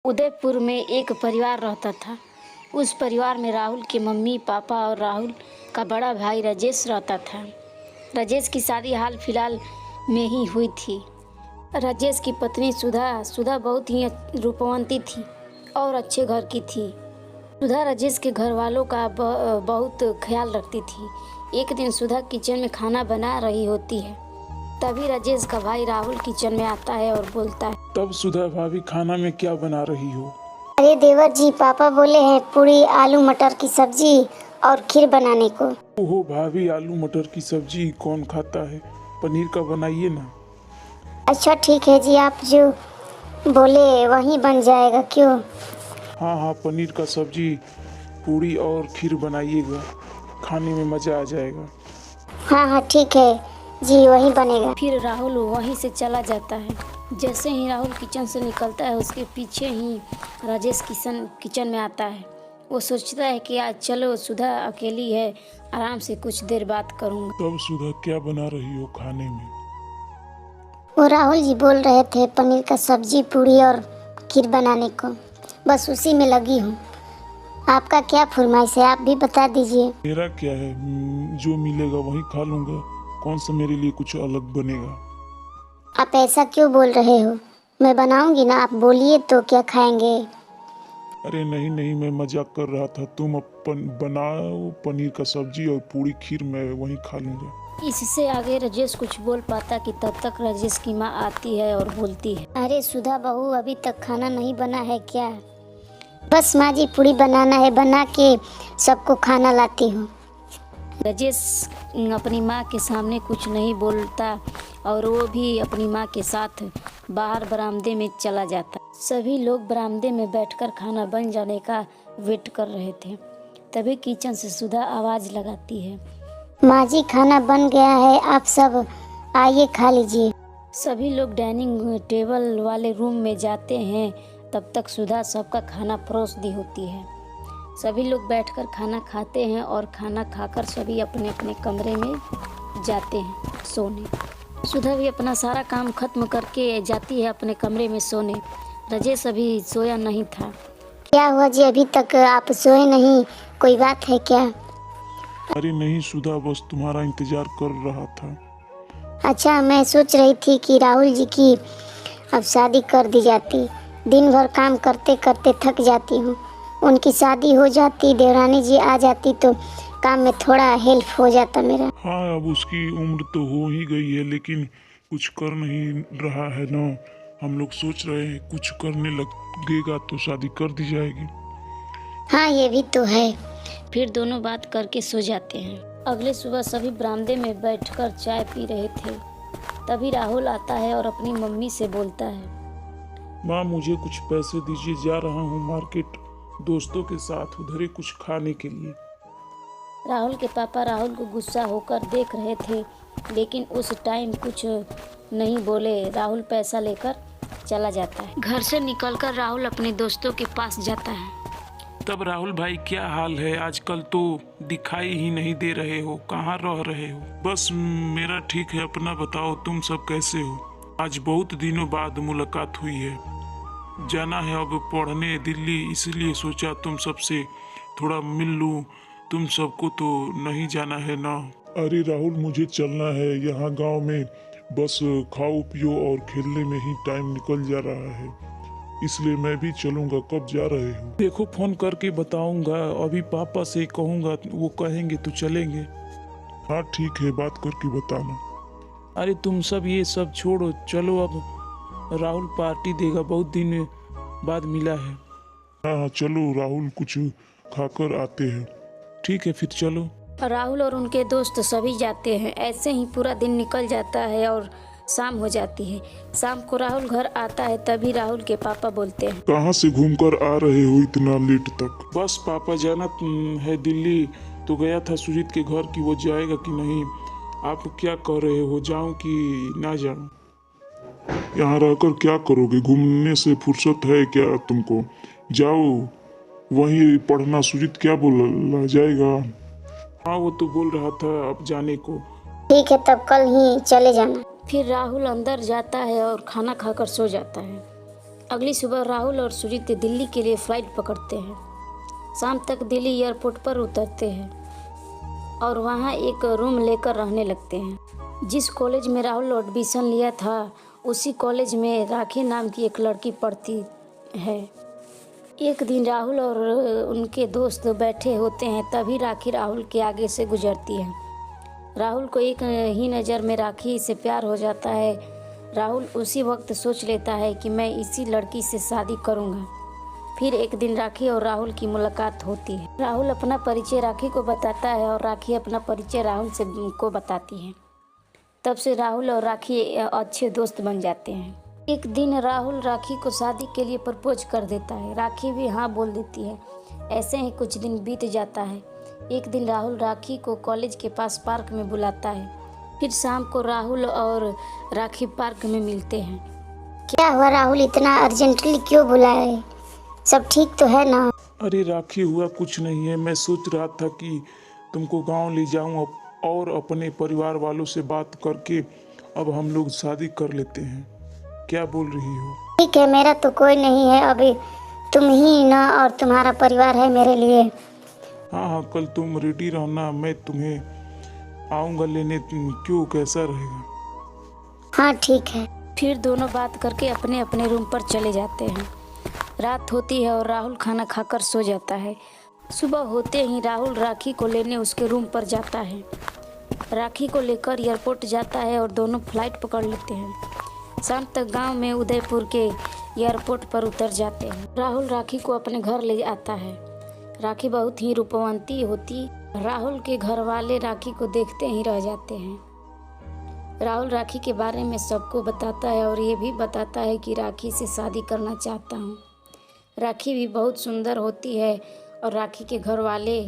उदयपुर में एक परिवार रहता था। उस परिवार में राहुल के मम्मी पापा और राहुल का बड़ा भाई राजेश रहता था। राजेश की शादी हाल फिलहाल में ही हुई थी। राजेश की पत्नी सुधा बहुत ही रूपवंती थी और अच्छे घर की थी। सुधा राजेश के घर वालों का बहुत ख्याल रखती थी। एक दिन सुधा किचन में खाना बना रही होती है, तभी राजेश का भाई राहुल किचन में आता है और बोलता है, तब सुधा भाभी खाना में क्या बना रही हो? अरे देवर जी, पापा बोले हैं पूरी आलू मटर की सब्जी और खीर बनाने को। ओहो भाभी, आलू मटर की सब्जी कौन खाता है? पनीर का बनाइए ना। अच्छा ठीक है जी, आप जो बोले वही बन जाएगा। क्यों? हाँ हाँ, पनीर का सब्जी पूरी और खीर बनाइएगा, खाने में मज़ा आ जाएगा। हाँ हाँ ठीक है जी, वही बनेगा। फिर राहुल वहीं से चला जाता है। जैसे ही राहुल किचन से निकलता है, उसके पीछे ही राजेश किचन में आता है। वो सोचता है कि आज चलो, सुधा अकेली है, आराम से कुछ देर बात करूँगा। तब सुधा क्या बना रही हो खाने में? वो राहुल जी बोल रहे थे पनीर का सब्जी पूरी और खीर बनाने को, बस उसी में लगी हूँ। आपका क्या फरमाइश है, आप भी बता दीजिए। मेरा क्या है, जो मिलेगा वही खा लूँगा। कौन सा मेरे लिए कुछ अलग बनेगा? आप ऐसा क्यों बोल रहे हो? मैं बनाऊंगी ना, आप बोलिए तो क्या खाएंगे। अरे नहीं नहीं, मैं मजाक कर रहा था। तुम अपन बनाओ पनीर का सब्जी और पूरी खीर, मैं वहीं खा लूँगा। इससे आगे राजेश कुछ बोल पाता कि तब तक राजेश की माँ आती है और बोलती है, अरे सुधा बहू, अभी तक खाना नहीं बना है क्या? बस माँ जी, पूरी बनाना है, बना के सबको खाना लाती हूँ। राजेश अपनी माँ के सामने कुछ नहीं बोलता और वो भी अपनी माँ के साथ बाहर बरामदे में चला जाता। सभी लोग बरामदे में बैठकर खाना बन जाने का वेट कर रहे थे। तभी किचन से सुधा आवाज़ लगाती है, माँ जी खाना बन गया है, आप सब आइए खा लीजिए। सभी लोग डाइनिंग टेबल वाले रूम में जाते हैं। तब तक सुधा सबका खाना परोस दी होती है। सभी लोग बैठकर खाना खाते हैं और खाना खाकर सभी अपने अपने कमरे में जाते हैं सोने। सुधा भी अपना सारा काम खत्म करके जाती है अपने कमरे में सोने। राजेश अभी सोया नहीं था। क्या हुआ जी, अभी तक आप सोए नहीं? कोई बात है क्या? अरे नहीं सुधा, बस तुम्हारा इंतजार कर रहा था। अच्छा, मैं सोच रही थी कि राहुल जी की अब शादी कर दी जाती। दिन भर काम करते करते थक जाती हूँ, उनकी शादी हो जाती, देवरानी जी आ जाती तो काम में थोड़ा हेल्प हो जाता मेरा। हाँ, अब उसकी उम्र तो हो ही गई है, लेकिन कुछ कर नहीं रहा है ना। हम लोग सोच रहे हैं कुछ करने लगेगा तो शादी कर दी जाएगी। हाँ ये भी तो है। फिर दोनों बात करके सो जाते हैं। अगले सुबह सभी बरामदे में बैठकर चाय पी रहे थे। तभी राहुल आता है और अपनी मम्मी से बोलता है, माँ मुझे कुछ पैसे दीजिए, जा रहा हूँ मार्केट दोस्तों के साथ, उधर ही कुछ खाने के लिए। राहुल के पापा राहुल को गुस्सा होकर देख रहे थे, लेकिन उस टाइम कुछ नहीं बोले। राहुल पैसा लेकर चला जाता है। घर से निकलकर राहुल अपने दोस्तों के पास जाता है। तब राहुल भाई, क्या हाल है? आजकल तो दिखाई ही नहीं दे रहे हो, कहाँ रह रहे हो? बस मेरा ठीक है, अपना बताओ, तुम सब कैसे हो? आज बहुत दिनों बाद मुलाकात हुई है। जाना है अब पढ़ने दिल्ली, इसलिए सोचा तुम सबसे थोड़ा मिल लूं। तुम सबको तो नहीं जाना है ना? अरे राहुल, मुझे चलना है। यहाँ गांव में बस खाओ पियो और खेलने में ही टाइम निकल जा रहा है, इसलिए मैं भी चलूंगा। कब जा रहे हो? देखो, फोन करके बताऊंगा, अभी पापा से कहूंगा, वो कहेंगे तो चलेंगे। हाँ ठीक है, बात करके बताना। अरे तुम सब ये सब छोड़ो, चलो अब राहुल पार्टी देगा, बहुत दिन बाद मिला है। हाँ हाँ चलो, राहुल कुछ खाकर आते हैं। ठीक है फिर चलो। राहुल और उनके दोस्त सभी जाते हैं। ऐसे ही पूरा दिन निकल जाता है और शाम हो जाती है। शाम को राहुल घर आता है, तभी राहुल के पापा बोलते हैं, कहाँ से घूमकर आ रहे हो इतना लेट तक? बस पापा, जाना है दिल्ली, तो गया था सुजीत के घर की, वो जाएगा कि नहीं। आप क्या कह रहे हो, जाऊं कि ना जाऊं? यहाँ रहकर क्या करोगे? घूमने से फुर्सत है क्या तुमको? जाओ वहीं पढ़ना। सुजीत क्या बोला जाएगा? हाँ वो तो बोल रहा था अब जाने को। ठीक है, तब कल ही चले जाना। फिर राहुल अंदर जाता है और खाना खाकर सो जाता है। अगली सुबह राहुल और सुजीत दिल्ली के लिए फ़्लाइट पकड़ते हैं। शाम तक दिल्ली एयरपोर्ट पर उतरते हैं और वहाँ एक रूम लेकर रहने लगते हैं। जिस कॉलेज में राहुल एडमिशन लिया था उसी कॉलेज में राखी नाम की एक लड़की पढ़ती है। एक दिन राहुल और उनके दोस्त बैठे होते हैं, तभी राखी राहुल के आगे से गुजरती है। राहुल को एक ही नज़र में राखी से प्यार हो जाता है। राहुल उसी वक्त सोच लेता है कि मैं इसी लड़की से शादी करूँगा। फिर एक दिन राखी और राहुल की मुलाकात होती है। राहुल अपना परिचय राखी को बताता है और राखी अपना परिचय राहुल को बताती है। तब से राहुल और राखी अच्छे दोस्त बन जाते हैं। एक दिन राहुल राखी को शादी के लिए प्रपोज कर देता है। राखी भी हाँ बोल देती है। ऐसे ही कुछ दिन बीत जाता है। एक दिन राहुल राखी को कॉलेज के पास पार्क में बुलाता है। फिर शाम को राहुल और राखी पार्क में मिलते हैं। क्या हुआ राहुल, इतना अर्जेंटली क्यों बुलाए? सब ठीक तो है ना? अरे राखी, हुआ कुछ नहीं है। मैं सोच रहा था कि तुमको गांव ले जाऊं और अपने परिवार वालों से बात करके अब हम लोग शादी कर लेते हैं। क्या बोल रही हो? ठीक है, मेरा तो कोई नहीं है अभी, तुम ही ना और तुम्हारा परिवार है मेरे लिए। हाँ हाँ, कल तुम रेडी रहना, मैं तुम्हें आऊँगा लेने। क्यों, कैसा रहेगा? हाँ ठीक है। फिर दोनों बात करके अपने अपने रूम पर चले जाते हैं। रात होती है और राहुल खाना खाकर सो जाता है। सुबह होते ही राहुल राखी को लेने उसके रूम पर जाता है। राखी को लेकर एयरपोर्ट जाता है और दोनों फ्लाइट पकड़ लेते हैं। शाम तक गांव में उदयपुर के एयरपोर्ट पर उतर जाते हैं। राहुल राखी को अपने घर ले आता है। राखी बहुत ही रूपवंती होती। राहुल के घर वाले राखी को देखते ही रह जाते हैं। राहुल राखी के बारे में सबको बताता है और ये भी बताता है कि राखी से शादी करना चाहता हूँ। राखी भी बहुत सुंदर होती है और राखी के घर वाले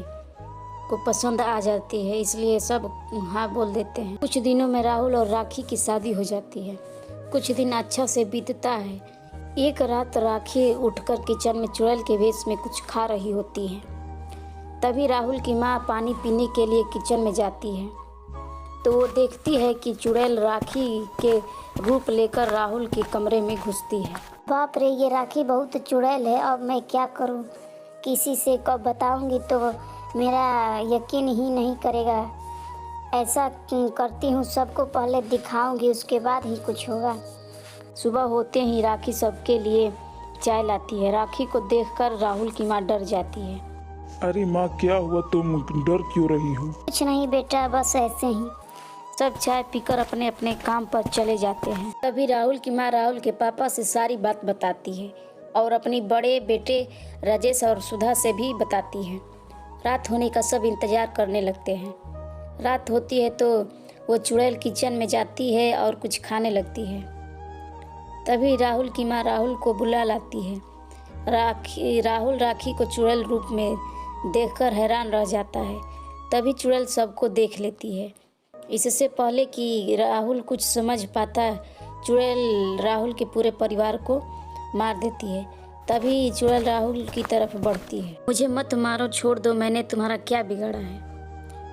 को पसंद आ जाती है, इसलिए सब हाँ बोल देते हैं। कुछ दिनों में राहुल और राखी की शादी हो जाती है। कुछ दिन अच्छा से बीतता है। एक रात राखी उठकर किचन में चुड़ैल के भेष में कुछ खा रही होती है। तभी राहुल की माँ पानी पीने के लिए किचन में जाती है तो वो देखती है कि चुड़ैल राखी के रूप लेकर राहुल के कमरे में घुसती है। बाप रे, ये राखी बहुत चुड़ैल है। अब मैं क्या करूं? किसी से कब बताऊंगी तो मेरा यकीन ही नहीं करेगा। ऐसा करती हूँ, सबको पहले दिखाऊंगी, उसके बाद ही कुछ होगा। सुबह होते ही राखी सबके लिए चाय लाती है। राखी को देखकर राहुल की माँ डर जाती है। अरे माँ, क्या हुआ? तुम डर क्यों रही हो? कुछ नहीं बेटा, बस ऐसे ही। सब चाय पीकर अपने अपने काम पर चले जाते हैं। तभी राहुल की माँ राहुल के पापा से सारी बात बताती है और अपनी बड़े बेटे राजेश और सुधा से भी बताती है। रात होने का सब इंतजार करने लगते हैं। रात होती है तो वो चुड़ैल किचन में जाती है और कुछ खाने लगती है। तभी राहुल की माँ राहुल को बुला लाती है। राहुल राखी को चुड़ैल रूप में देखकर हैरान रह जाता है। तभी चुड़ैल सबको देख लेती है। इससे पहले कि राहुल कुछ समझ पाता, चुड़ैल राहुल के पूरे परिवार को मार देती है। तभी चुड़ैल राहुल की तरफ बढ़ती है। मुझे मत मारो, छोड़ दो, मैंने तुम्हारा क्या बिगाड़ा है?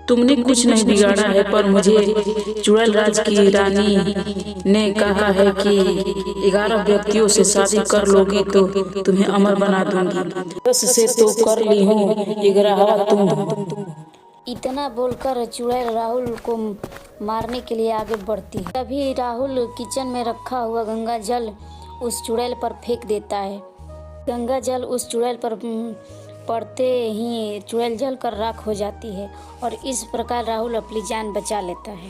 तुमने कुछ नहीं बिगाड़ा है, पर मुझे चुड़ैल राज की रानी ने कहा है कि 11 व्यक्तियों से शादी कर लोगी तो तुम्हें अमर बना दूंगी। 10 से तो कर ली हूँ, 11वां तुम। इतना बोलकर चुड़ैल राहुल को मारने के लिए आगे बढ़ती है। तभी राहुल किचन में रखा हुआ गंगा जल उस चुड़ैल पर फेंक देता है। गंगा जल उस चुड़ैल पर पड़ते ही चुड़ैल जल कर राख हो जाती है और इस प्रकार राहुल अपनी जान बचा लेता है।